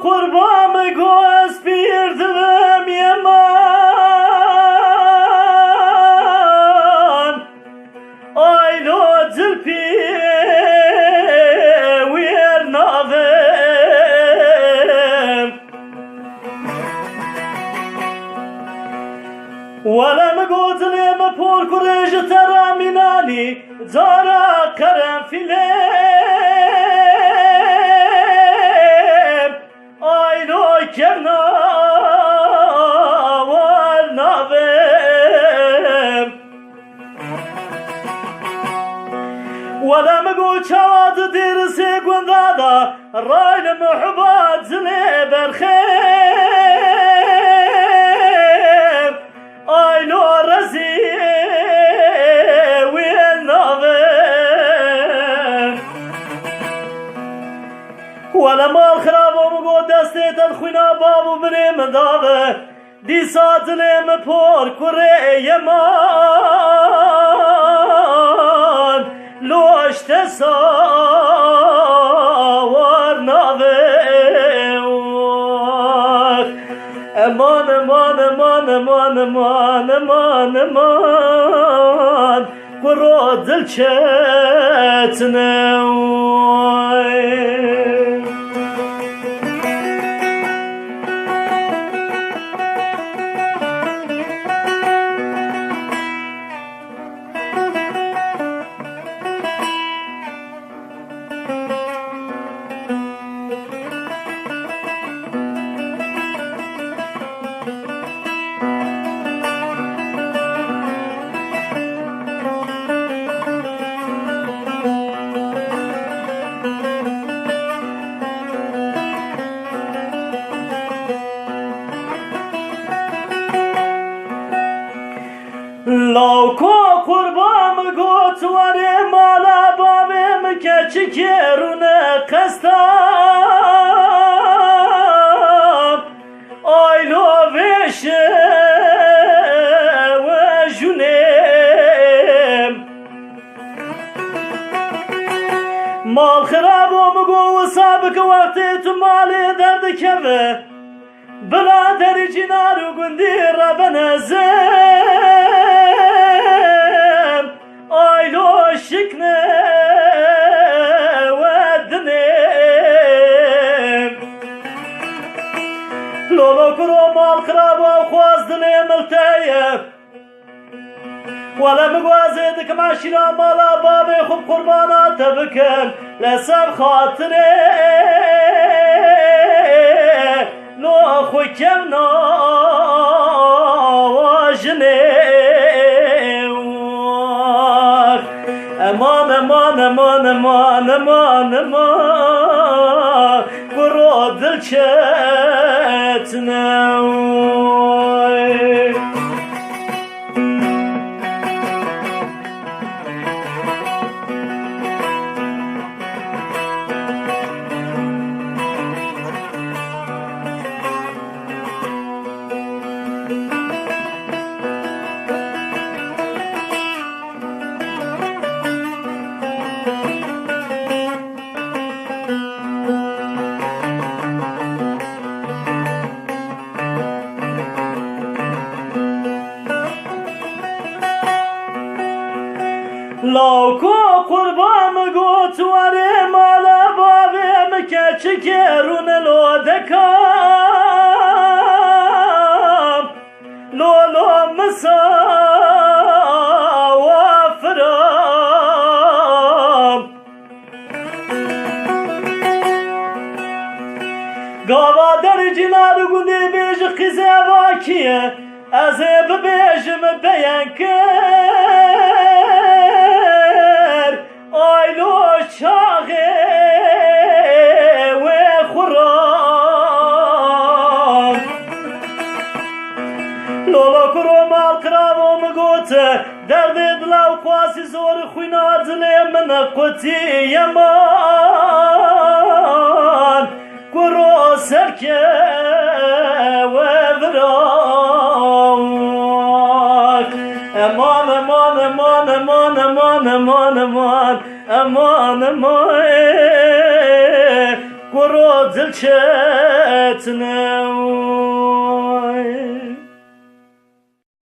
قربان گوز پیردم یمان آیلو دل پی ویر ناوم ولم قدلم پول کرج ترامینانی دارا کرم فیلم آیلو کرنا والناوم ولم قد شاد درسي قندادا راين محبات زلي برخيم آيلو رزي والناظم ولما الخراب ومقود دستيت الخوينا بابو بريم داوه دي ساتلم پور كوري يمان لوشت ساور ناوه امان امان امان امان امان امان امان قرو دل چتنوی لاوکو قربام گوت وری مالا بابم که چکرونه قستم آیلو وشه و جونم مال خرابم گو سابق وقتی تو مالی درد کبه بلادر جنار و گندی ربنزم آیلو شکنه و دنم لولو کرو مال خراب و خواز دنم التایب ولا مقوازد كما شيرا مالا بابي خب قربانات بكم لسب خاطري لو اخوي كمنا واجني امان امان امان امان امان امان برو دل چتنوی لاوکو قربان گوت وری مالا بابم که چکرون لو دکم لولو مسا وفرم گاوا در جنار گونی بیج قیزه واکیه از ببیجم بیان کر آیلو چاقه و خورم لولا کرو مال قرام و مگوته درد دلاو خواسی زور خوینا دلی من قوتی یمان کرو سرکه و ورام امان امان امان امان امان امان امان امان امان قرو دل چتنو